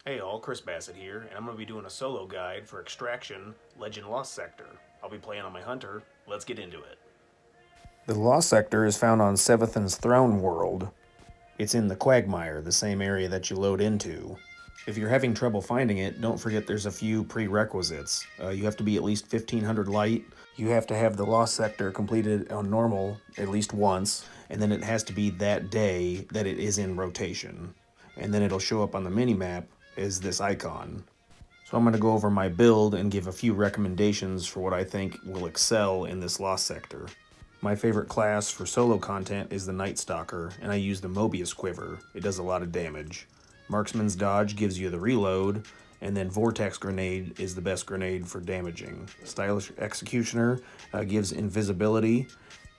Hey all, Chris Bassett here, and I'm going to be doing a solo guide for Extraction Legend Lost Sector. I'll be playing on my Hunter. Let's get into it. The Lost Sector is found on Sevethon's Throne World. It's in the Quagmire, the same area that you load into. If you're having trouble finding it, don't forget there's a few prerequisites. You have to be at least 1500 light, you have to have the Lost Sector completed on normal at least once, and then it has to be that day that it is in rotation. And then it'll show up on the minimap as this icon. So I'm going to go over my build and give a few recommendations for what I think will excel in this Lost Sector. My favorite class for solo content is the Nightstalker, and I use the Mobius Quiver. It does a lot of damage. Marksman's Dodge gives you the reload, and then Vortex Grenade is the best grenade for damaging. Stylish Executioner gives invisibility,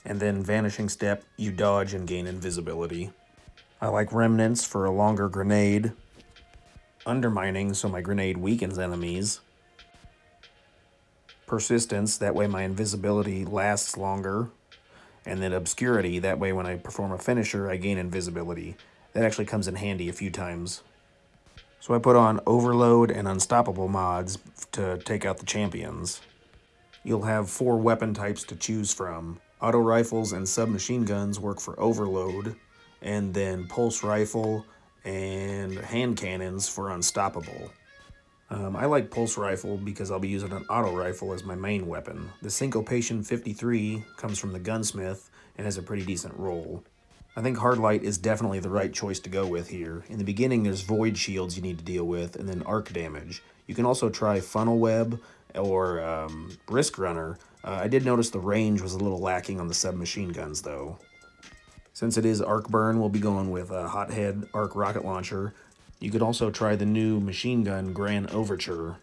and then Vanishing Step, you dodge and gain invisibility. I like Remnants for a longer grenade. Undermining, so my grenade weakens enemies. Persistence, that way my invisibility lasts longer. And then Obscurity, that way when I perform a finisher, I gain invisibility. That actually comes in handy a few times. So I put on Overload and Unstoppable mods to take out the champions. You'll have 4 weapon types to choose from. Auto rifles and submachine guns work for Overload, and then Pulse Rifle and hand cannons for Unstoppable. I like Pulse Rifle because I'll be using an auto rifle as my main weapon. The Syncopation 53 comes from the Gunsmith and has a pretty decent roll. I think Hard Light is definitely the right choice to go with here. In the beginning there's Void Shields you need to deal with, and then Arc Damage. You can also try Funnel Web or Brisk Runner. I did notice the range was a little lacking on the submachine guns though. Since it is Arc Burn, we'll be going with a Hothead Arc Rocket Launcher. You could also try the new machine gun Grand Overture.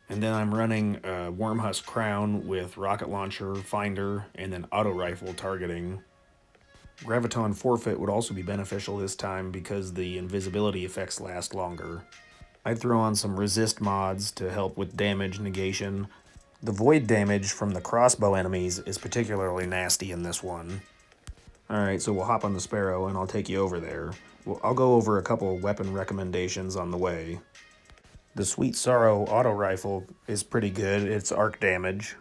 And then I'm running a Wormhusk Crown with Rocket Launcher, Finder, and then Auto Rifle targeting. Graviton Forfeit would also be beneficial this time because the invisibility effects last longer. I'd throw on some resist mods to help with damage negation. The void damage from the crossbow enemies is particularly nasty in this one. Alright, so we'll hop on the Sparrow and I'll take you over there. I'll go over a couple weapon recommendations on the way. The Sweet Sorrow auto rifle is pretty good. It's arc damage.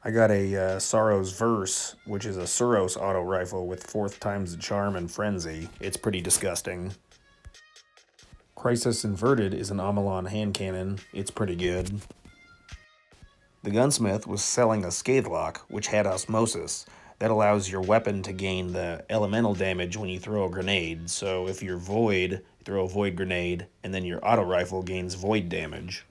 I got a Sorrow's Verse, which is a Suros auto rifle with 4th times the charm and frenzy. It's pretty disgusting. Crisis Inverted is an Amalon hand cannon. It's pretty good. The Gunsmith was selling a Scathelock, which had Osmosis. That allows your weapon to gain the elemental damage when you throw a grenade. So if you're Void, throw a Void grenade, and then your auto rifle gains Void damage.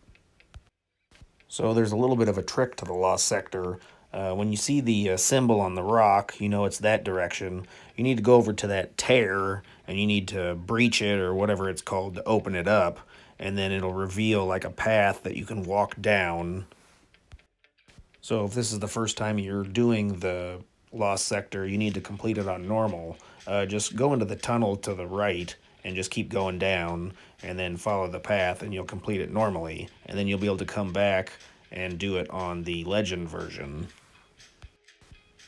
So there's a little bit of a trick to the Lost Sector. When you see the symbol on the rock, you know it's that direction. You need to go over to that tear, and you need to breach it, or whatever it's called, to open it up. And then it'll reveal like a path that you can walk down. So if this is the first time you're doing the Lost Sector, you need to complete it on normal. Just go into the tunnel to the right and just keep going down and then follow the path and you'll complete it normally. And then you'll be able to come back and do it on the Legend version.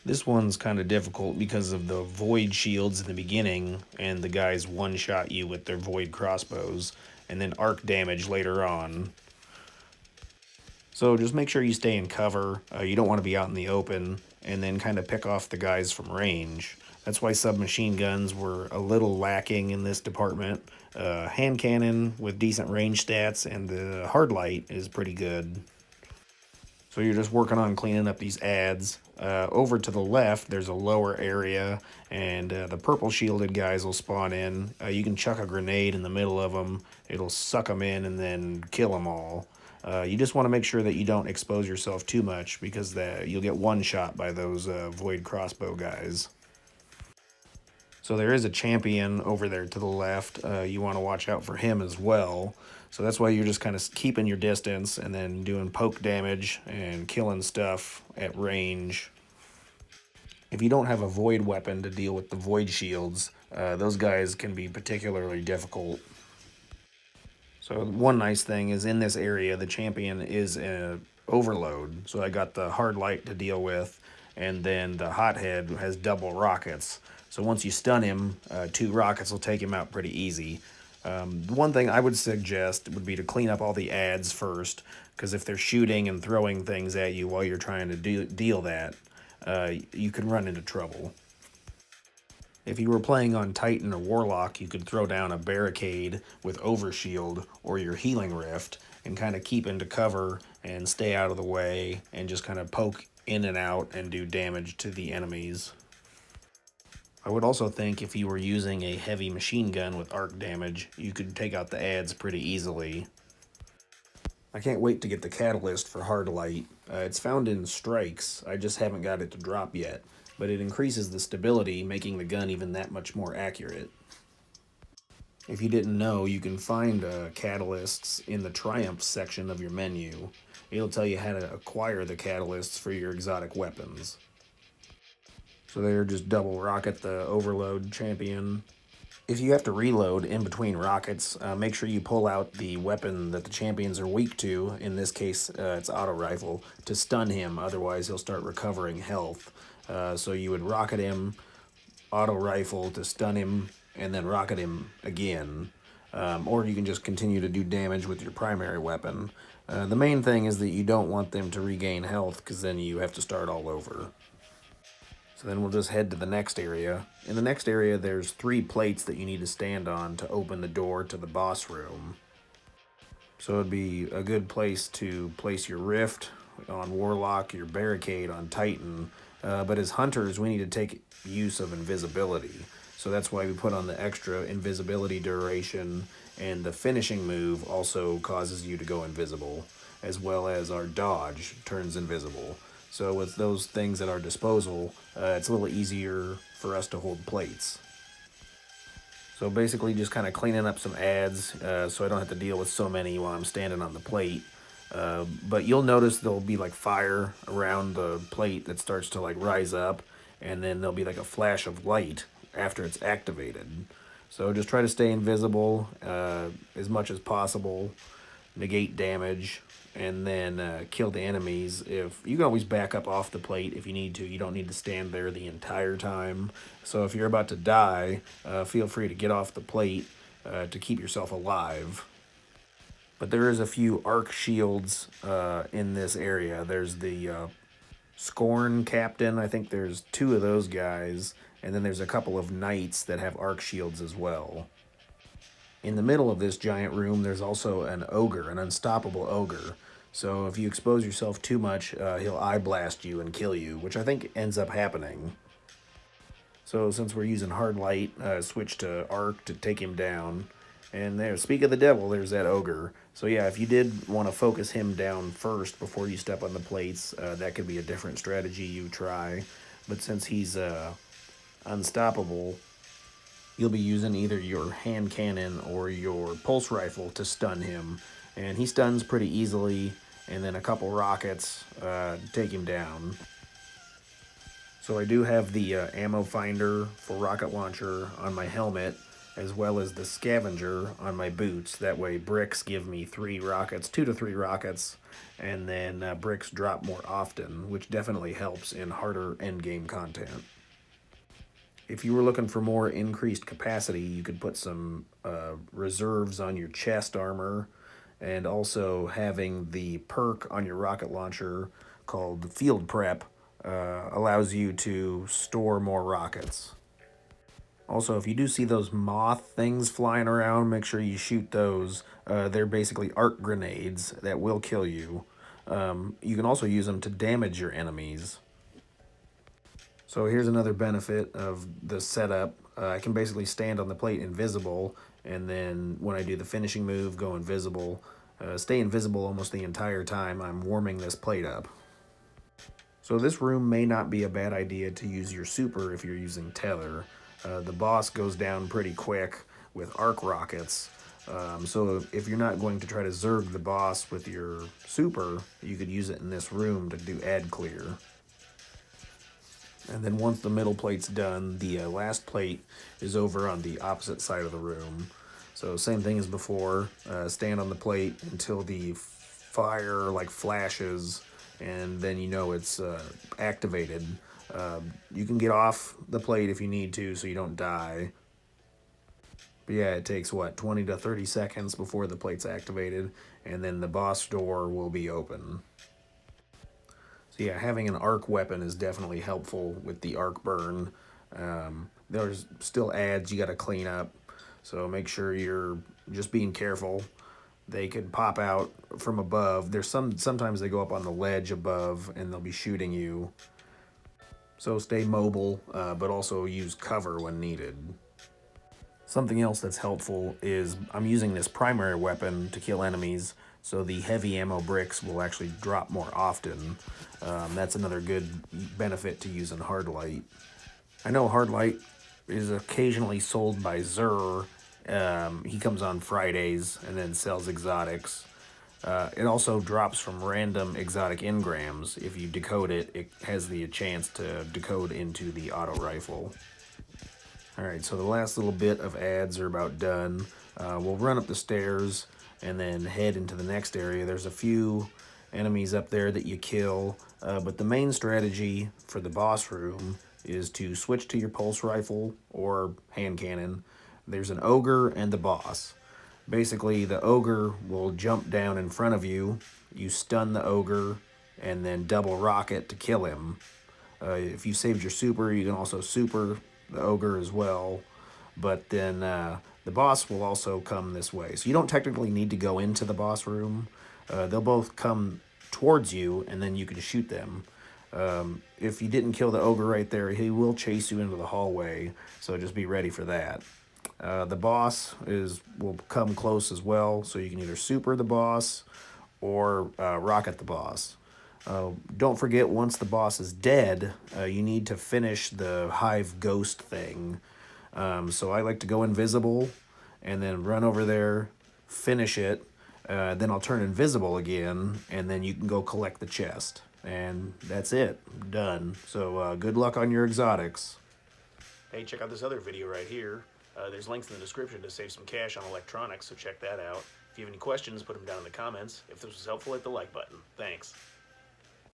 This one's kind of difficult because of the Void Shields in the beginning and the guys one-shot you with their Void crossbows and then arc damage later on. So just make sure you stay in cover. You don't want to be out in the open, and then kind of pick off the guys from range. That's why submachine guns were a little lacking in this department. Hand cannon with decent range stats, and the hard light is pretty good. So you're just working on cleaning up these ads. Over to the left, there's a lower area, and the purple shielded guys will spawn in. You can chuck a grenade in the middle of them. It'll suck them in and then kill them all. You just want to make sure that you don't expose yourself too much because you'll get one shot by those Void crossbow guys. So there is a champion over there to the left. You want to watch out for him as well. So that's why you're just kind of keeping your distance and then doing poke damage and killing stuff at range. If you don't have a Void weapon to deal with the Void shields, those guys can be particularly difficult. So one nice thing is in this area, the champion is an overload. So I got the hard light to deal with, and then the hothead has double rockets. So once you stun him, 2 rockets will take him out pretty easy. One thing I would suggest would be to clean up all the ads first, because if they're shooting and throwing things at you while you're trying to deal that, you can run into trouble. If you were playing on Titan or Warlock, you could throw down a barricade with Overshield or your Healing Rift and kind of keep into cover and stay out of the way and just kind of poke in and out and do damage to the enemies. I would also think if you were using a heavy machine gun with arc damage, you could take out the ads pretty easily. I can't wait to get the catalyst for Hard Light. It's found in strikes, I just haven't got it to drop yet, but it increases the stability, making the gun even that much more accurate. If you didn't know, you can find catalysts in the Triumph section of your menu. It'll tell you how to acquire the catalysts for your exotic weapons. So they're just double rocket the Overload champion. If you have to reload in between rockets, make sure you pull out the weapon that the champions are weak to, in this case it's auto rifle, to stun him, otherwise he'll start recovering health. So you would rocket him, auto rifle to stun him, and then rocket him again. Or you can just continue to do damage with your primary weapon. The main thing is that you don't want them to regain health, because then you have to start all over. So then we'll just head to the next area. In the next area, there's 3 plates that you need to stand on to open the door to the boss room. So it'd be a good place to place your Rift on Warlock, your Barricade on Titan. But as hunters, we need to take use of invisibility. So that's why we put on the extra invisibility duration, and the finishing move also causes you to go invisible, as well as our dodge turns invisible. So with those things at our disposal, it's a little easier for us to hold plates. So basically just kind of cleaning up some ads so I don't have to deal with so many while I'm standing on the plate. But you'll notice there'll be like fire around the plate that starts to like rise up, and then there'll be like a flash of light after it's activated. So just try to stay invisible as much as possible, negate damage, and then kill the enemies. If you can always back up off the plate if you need to. You don't need to stand there the entire time. So if you're about to die, feel free to get off the plate to keep yourself alive. But there is a few arc shields in this area. There's the Scorn Captain. I think there's 2 of those guys. And then there's a couple of knights that have arc shields as well. In the middle of this giant room, there's also an ogre, an unstoppable ogre. So if you expose yourself too much, he'll eye blast you and kill you, which I think ends up happening. So since we're using hard light, switch to arc to take him down. And there, speak of the devil, there's that ogre. So yeah, if you did want to focus him down first before you step on the plates, that could be a different strategy you try. But since he's unstoppable, you'll be using either your hand cannon or your pulse rifle to stun him. And he stuns pretty easily, and then a couple rockets take him down. So I do have the ammo finder for rocket launcher on my helmet, as well as the scavenger on my boots. That way bricks give me 3 rockets, 2 to 3 rockets, and then bricks drop more often, which definitely helps in harder endgame content. If you were looking for more increased capacity, you could put some reserves on your chest armor, and also having the perk on your rocket launcher called Field Prep allows you to store more rockets. Also, if you do see those moth things flying around, make sure you shoot those. They're basically arc grenades that will kill you. You can also use them to damage your enemies. So here's another benefit of the setup. I can basically stand on the plate invisible, and then when I do the finishing move, go invisible. Stay invisible almost the entire time I'm warming this plate up. So this room may not be a bad idea to use your super if you're using tether. The boss goes down pretty quick with arc rockets. So if you're not going to try to zerg the boss with your super, you could use it in this room to do ad clear. And then once the middle plate's done, the last plate is over on the opposite side of the room. So same thing as before, stand on the plate until the fire like flashes, and then you know it's activated. You can get off the plate if you need to so you don't die. But yeah, it takes, what, 20 to 30 seconds before the plate's activated, and then the boss door will be open. So yeah, having an arc weapon is definitely helpful with the arc burn. There's still ads you got to clean up, so make sure you're just being careful. They could pop out from above. Sometimes they go up on the ledge above and they'll be shooting you. So stay mobile, but also use cover when needed. Something else that's helpful is I'm using this primary weapon to kill enemies, so the heavy ammo bricks will actually drop more often. That's another good benefit to using hard light. I know hard light is occasionally sold by Zur. He comes on Fridays and then sells exotics. It also drops from random exotic engrams. If you decode it, it has the chance to decode into the auto rifle. Alright, so the last little bit of ads are about done. We'll run up the stairs and then head into the next area. There's a few enemies up there that you kill, but the main strategy for the boss room is to switch to your pulse rifle or hand cannon. There's an ogre and the boss. Basically, the ogre will jump down in front of you, you stun the ogre, and then double rocket to kill him. If you saved your super, you can also super the ogre as well, but then the boss will also come this way. So you don't technically need to go into the boss room. They'll both come towards you, and then you can shoot them. If you didn't kill the ogre right there, he will chase you into the hallway, so just be ready for that. The boss will come close as well, so you can either super the boss or rocket the boss. Don't forget, once the boss is dead, you need to finish the hive ghost thing. So I like to go invisible and then run over there, finish it, then I'll turn invisible again, and then you can go collect the chest. And that's it. Done. So good luck on your exotics. Hey, check out this other video right here. There's links in the description to save some cash on electronics, so check that out. If you have any questions, put them down in the comments. If this was helpful, hit the like button. Thanks.